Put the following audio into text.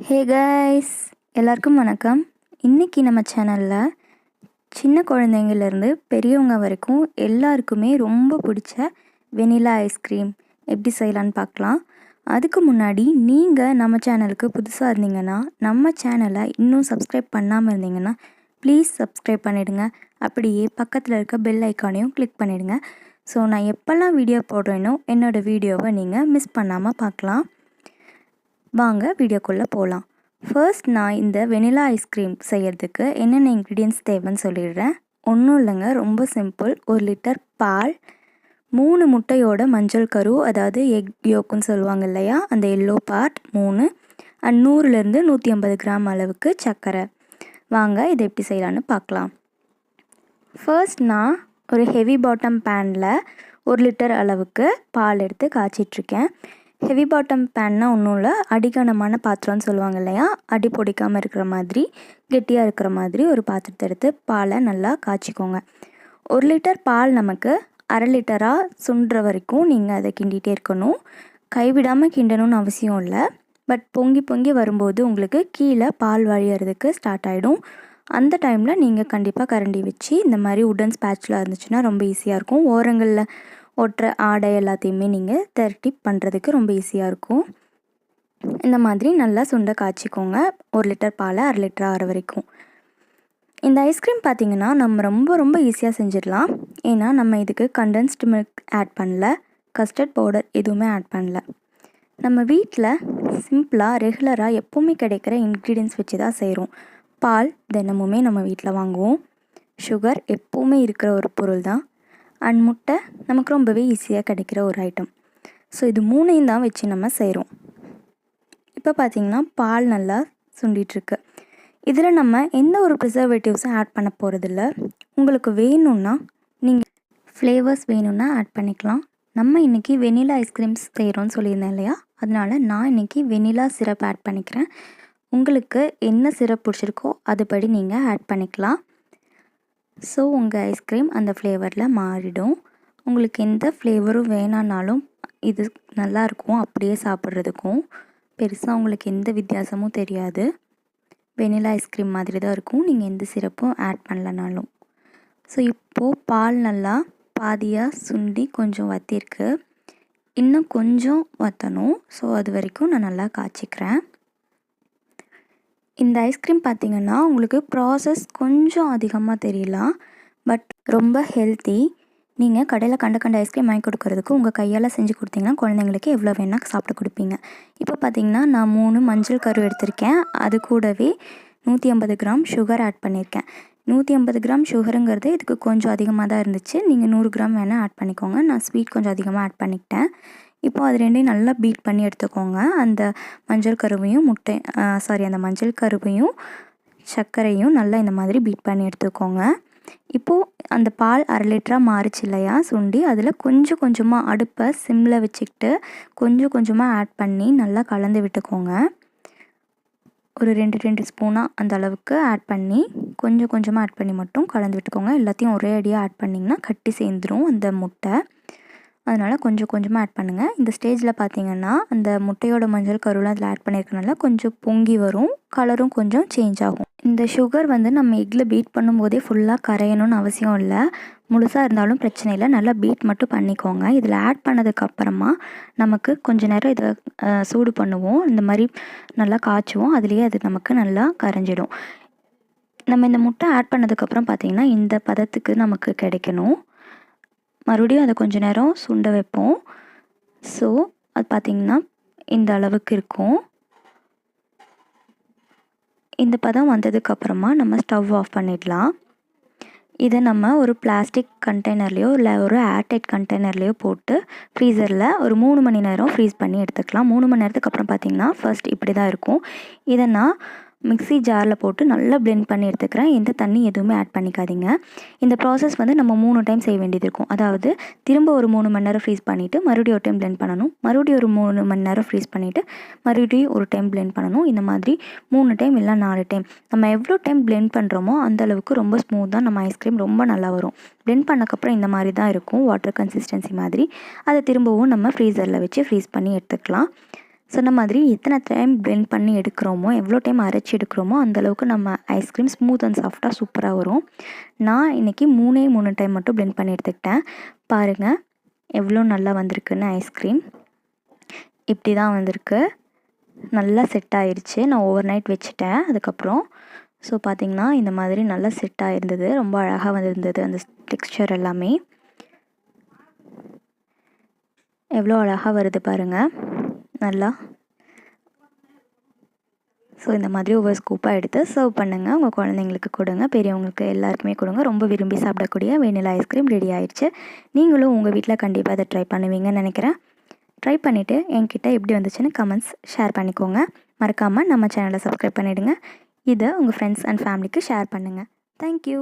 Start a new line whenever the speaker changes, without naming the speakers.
Hey guys, எல்லாருக்கும் வணக்கம். இன்றைக்கி நம்ம சேனலில் சின்ன குழந்தைங்கள்லேருந்து பெரியவங்க வரைக்கும் எல்லாருக்குமே ரொம்ப பிடிச்ச வெனிலா ஐஸ்கிரீம் எப்படி செய்யலான்னு பார்க்கலாம். அதுக்கு முன்னாடி நீங்கள் நம்ம சேனலுக்கு புதுசாக இருந்தீங்கன்னா, நம்ம சேனலை இன்னும் சப்ஸ்கிரைப் பண்ணாமல் இருந்தீங்கன்னா ப்ளீஸ் சப்ஸ்கிரைப் பண்ணிவிடுங்க. அப்படியே பக்கத்தில் இருக்க பெல் ஐக்கானையும் கிளிக் பண்ணிவிடுங்க. ஸோ நான் எப்போல்லாம் வீடியோ போடுறேனோ என்னோடய வீடியோவை நீங்கள் மிஸ் பண்ணாமல் பார்க்கலாம். வாங்க வீடியோக்குள்ளே போகலாம். ஃபர்ஸ்ட் நான் இந்த வெனிலா ஐஸ்கிரீம் செய்கிறதுக்கு என்னென்ன இன்க்ரீடியன்ட்ஸ் தேவைன்னு சொல்லிடுறேன். ஒன்றும் இல்லைங்க, ரொம்ப சிம்பிள். 1 லிட்டர் பால், 3 முட்டையோட மஞ்சள் கரு, அதாவது எக் யோக்குன்னு சொல்லுவாங்க இல்லையா, அந்த எல்லோ பார்ட் 3, அண்ட் 100லேருந்து 150 கிராம் அளவுக்கு சர்க்கரை. வாங்க இதை எப்படி செய்யலான்னு பார்க்கலாம். ஃபர்ஸ்ட் நான் ஒரு ஹெவி பாட்டம் பேனில் 1 லிட்டர் அளவுக்கு பால் எடுத்து காய்ச்சிட்ருக்கேன். ஹெவி பாட்டம் பேன்னா ஒன்றும் இல்லை, அடிகனமான பாத்திரம்னு சொல்லுவாங்க இல்லையா, அடி பிடிக்காமல் இருக்கிற மாதிரி, கெட்டியாக இருக்கிற மாதிரி ஒரு பாத்திரத்தை எடுத்து பாலை நல்லா காய்ச்சிக்கோங்க. 1 லிட்டர் பால் நமக்கு 1/2 லிட்டராக சுண்டுற வரைக்கும் நீங்கள் அதை கிண்டிகிட்டே இருக்கணும். கைவிடாமல் கிண்டணும்னு அவசியம் இல்லை. பட் பொங்கி பொங்கி வரும்போது உங்களுக்கு கீழே பால் வழியறதுக்கு ஸ்டார்ட் ஆகிடும். அந்த டைமில் நீங்கள் கண்டிப்பாக கரண்டி வச்சு இந்த மாதிரி உடன் ஸ்பேட்ச்லாம் இருந்துச்சுன்னா ரொம்ப ஈஸியாக இருக்கும். ஓரங்களில் ஒட்டுற ஆடை எல்லாத்தையுமே நீங்கள் திரட்டி பண்ணுறதுக்கு ரொம்ப ஈஸியாக இருக்கும். இந்த மாதிரி நல்லா சுண்டை காய்ச்சிக்கோங்க. 1 லிட்டர் பாலை 1/2 லிட்டர் ஆகிற வரைக்கும். இந்த ஐஸ்கிரீம் பார்த்திங்கன்னா நம்ம ரொம்ப ஈஸியாக செஞ்சிடலாம். ஏன்னா நம்ம இதுக்கு கண்டென்ஸ்டு மில்க் ஆட் பண்ணல, கஸ்டர்ட் பவுடர் எதுவுமே ஆட் பண்ணல. நம்ம வீட்டில் சிம்பிளாக ரெகுலராக எப்போவுமே கிடைக்கிற இன்க்ரீடியன்ஸ் வச்சு தான் செய்கிறோம். பால் தினமுமே நம்ம வீட்டில் வாங்குவோம். சுகர் எப்போவுமே இருக்கிற ஒரு பொருள் தான். அண்ட் முட்டை நமக்கு ரொம்பவே ஈஸியாக கிடைக்கிற ஒரு ஐட்டம். ஸோ இது 3ஐயும் தான் வச்சு நம்ம செய்கிறோம். இப்போ பார்த்திங்கன்னா பால் நல்லா சுண்டிகிட்ருக்கு. இதில் நம்ம எந்த ஒரு ப்ரிசர்வேட்டிவ்ஸும் ஆட் பண்ண போகிறதில்ல. உங்களுக்கு வேணும்னா நீங்கள் ஃப்ளேவர்ஸ் வேணும்னா ஆட் பண்ணிக்கலாம். நம்ம இன்றைக்கி வெனிலா ஐஸ்கிரீம்ஸ் செய்கிறோன்னு சொல்லியிருந்தேன் இல்லையா, அதனால் நான் இன்றைக்கி வெனிலா சிரப் ஆட் பண்ணிக்கிறேன். உங்களுக்கு என்ன சிரப் பிடிச்சிருக்கோ அதுபடி நீங்கள் ஆட் பண்ணிக்கலாம். ஸோ உங்கள் ஐஸ்கிரீம் அந்த ஃப்ளேவரில் மாறிடும். உங்களுக்கு எந்த ஃப்ளேவரும் வேணான்னாலும் இது நல்லாயிருக்கும் அப்படியே சாப்பிட்றதுக்கும். பெருசாக உங்களுக்கு எந்த வித்தியாசமும் தெரியாது. வெனிலா ஐஸ்கிரீம் மாதிரி தான் இருக்கும், நீங்கள் எந்த சிரப்பும் ஆட் பண்ணலனாலும். ஸோ இப்போது பால் நல்லா பாதியாக சுண்டி கொஞ்சம் வற்றிருக்கு. இன்னும் கொஞ்சம் வற்றணும். ஸோ அது வரைக்கும் நான் நல்லா காய்ச்சிக்கிறேன். இந்த ஐஸ்கிரீம் பார்த்திங்கன்னா உங்களுக்கு ப்ராசஸ் கொஞ்சம் அதிகமாக தெரியலாம், பட் ரொம்ப ஹெல்த்தி. நீங்கள் கடையில் கண்ட ஐஸ்கிரீம் வாங்கி கொடுக்கறதுக்கு உங்கள் கையால் செஞ்சு கொடுத்தீங்கன்னா குழந்தைங்களுக்கு எவ்வளோ வேணால் சாப்பிட்டு கொடுப்பீங்க. இப்போ பார்த்திங்கன்னா நான் 3 மஞ்சள் கரு எடுத்திருக்கேன். அது கூடவே 150 கிராம் சுகர் ஆட் பண்ணியிருக்கேன். 150 கிராம் சுகருங்கிறது இதுக்கு கொஞ்சம் அதிகமாக தான் இருந்துச்சு. நீங்கள் 100 கிராம் வேணால் ஆட் பண்ணிக்கோங்க. நான் ஸ்வீட் கொஞ்சம் அதிகமாக ஆட் பண்ணிக்கிட்டேன். இப்போது அது ரெண்டையும் நல்லா பீட் பண்ணி எடுத்துக்கோங்க. அந்த மஞ்சள் கருவையும் அந்த மஞ்சள் கருவையும் சர்க்கரையும் நல்லா இந்த மாதிரி பீட் பண்ணி எடுத்துக்கோங்க. இப்போது அந்த பால் 1/2 லிட்டராக மாறிச்சு இல்லையா சுண்டி, அதில் கொஞ்சம் கொஞ்சமாக அடுப்பை சிம்மில் வச்சுக்கிட்டு கொஞ்சம் கொஞ்சமாக ஆட் பண்ணி நல்லா கலந்து விட்டுக்கோங்க. ஒரு 2 ஸ்பூனாக அந்த அளவுக்கு ஆட் பண்ணி கொஞ்சம் கொஞ்சமாக ஆட் பண்ணி மட்டும் கலந்து விட்டுக்கோங்க. எல்லாத்தையும் ஒரே அடியாக ஆட் பண்ணிங்கன்னா கட்டி சேர்ந்துடும் அந்த முட்டை. அதனால் கொஞ்சம் கொஞ்சமாக ஆட் பண்ணுங்கள். இந்த ஸ்டேஜில் பார்த்திங்கன்னா அந்த முட்டையோட மஞ்சள் கருலாம் அதில் ஆட் பண்ணியிருக்கனால கொஞ்சம் பொங்கி வரும், கலரும் கொஞ்சம் சேஞ்ச் ஆகும். இந்த சுகர் நம்ம எக்கில் பீட் பண்ணும்போதே ஃபுல்லாக கரையணும்னு அவசியம் இல்லை. முழுசாக இருந்தாலும் பிரச்சனை இல்லை, நல்லா பீட் மட்டும் பண்ணிக்கோங்க. இதில் ஆட் பண்ணதுக்கப்புறமா நமக்கு கொஞ்சம் நேரம் இதை சூடு பண்ணுவோம். இந்த மாதிரி நல்லா காய்ச்சுவோம். அதுலேயே அது நமக்கு நல்லா கரைஞ்சிடும். நம்ம இந்த முட்டை ஆட் பண்ணதுக்கப்புறம் பார்த்திங்கன்னா இந்த பதத்துக்கு நமக்கு கிடைக்கணும். மறுபடியும் அதை கொஞ்சம் நேரம் சுண்ட வைப்போம். ஸோ அது பார்த்திங்கன்னா இந்த அளவுக்கு இருக்கும். இந்த பதம் வந்ததுக்கப்புறமா நம்ம ஸ்டவ் ஆஃப் பண்ணிடலாம். இதை நம்ம ஒரு பிளாஸ்டிக் கண்டெய்னர்லேயோ இல்லை ஒரு ஏர்டைட் கண்டெய்னர்லேயோ போட்டு ஃப்ரீசரில் ஒரு 3 மணி நேரம் ஃப்ரீஸ் பண்ணி எடுத்துக்கலாம். 3 மணி நேரத்துக்கு அப்புறம் பார்த்திங்கன்னா ஃபர்ஸ்ட் இப்படி தான் இருக்கும். இதை நான் மிக்ஸி ஜாரில் போட்டு நல்லா பிளெண்ட் பண்ணி எடுத்துக்கிறேன். எந்த தண்ணி எதுவுமே ஆட் பண்ணிக்காதீங்க. இந்த ப்ராசஸ் நம்ம 3 டைம் செய்ய வேண்டியது இருக்கும். அதாவது திரும்ப ஒரு 3 மணி நேரம் ஃப்ரீஸ் பண்ணிவிட்டு மறுபடியும் ஒரு டைம் பிளெண்ட் பண்ணணும், மறுபடியும் ஒரு 3 மணி நேரம் ஃப்ரீஸ் பண்ணிவிட்டு மறுபடியும் ஒரு டைம் பிளெண்ட் பண்ணணும். இந்த மாதிரி 3 டைம் இல்லை 4 டைம் நம்ம எவ்வளோ டைம் பிளெண்ட் பண்ணுறோமோ அந்தளவுக்கு ரொம்ப ஸ்மூத்தாக நம்ம ஐஸ்கிரீம் ரொம்ப நல்லா வரும். பிளெண்ட் பண்ணக்கப்புறம் இந்த மாதிரி தான் இருக்கும், வாட்டர் கன்சிஸ்டன்சி மாதிரி. அதை திரும்பவும் நம்ம ஃப்ரீசரில் வச்சு ஃப்ரீஸ் பண்ணி எடுத்துக்கலாம். சொன்ன மாதிரி எத்தனை டைம் பிளெண்ட் பண்ணி எடுக்கிறோமோ, எவ்வளோ டைம் அரைச்சி எடுக்கிறோமோ அந்தளவுக்கு நம்ம ஐஸ்கிரீம் ஸ்மூத் அண்ட் சாஃப்டாக சூப்பராக வரும். நான் இன்றைக்கி 3 டைம் மட்டும் பிளெண்ட் பண்ணி எடுத்துக்கிட்டேன். பாருங்கள் எவ்வளோ நல்லா வந்திருக்குன்னு ஐஸ்கிரீம். இப்படி தான் வந்திருக்கு. நல்லா செட் ஆயிடுச்சு. நான் ஓவர் நைட் வச்சுட்டேன் அதுக்கப்புறம். ஸோ பார்த்திங்கன்னா இந்த மாதிரி நல்லா செட் ஆகிருந்தது. ரொம்ப அழகாக வந்திருந்தது அந்த டெக்ஸ்சர் எல்லாமே. எவ்வளோ அழகாக வருது பாருங்கள் நல்லா. ஸோ இந்த மாதிரி ஒவ்வொரு ஸ்கூப்பாக எடுத்து சர்வ் பண்ணுங்கள். உங்கள் குழந்தைங்களுக்கு கொடுங்க, பெரியவங்களுக்கு எல்லாருக்குமே கொடுங்க. ரொம்ப விரும்பி சாப்பிடக்கூடிய வெண்ணிலா ஐஸ்கிரீம் ரெடி ஆயிடுச்சு. நீங்களும் உங்கள் வீட்டில் கண்டிப்பாக அதை ட்ரை பண்ணுவீங்கன்னு நினைக்கிறேன். ட்ரை பண்ணிவிட்டு என்கிட்ட எப்படி வந்துச்சுன்னு கமெண்ட்ஸ் ஷேர் பண்ணிக்கோங்க. மறக்காமல் நம்ம சேனலை சப்ஸ்கிரைப் பண்ணிவிடுங்க. இதை உங்கள் ஃப்ரெண்ட்ஸ் அண்ட் ஃபேமிலிக்கு ஷேர் பண்ணுங்கள். தேங்க்யூ.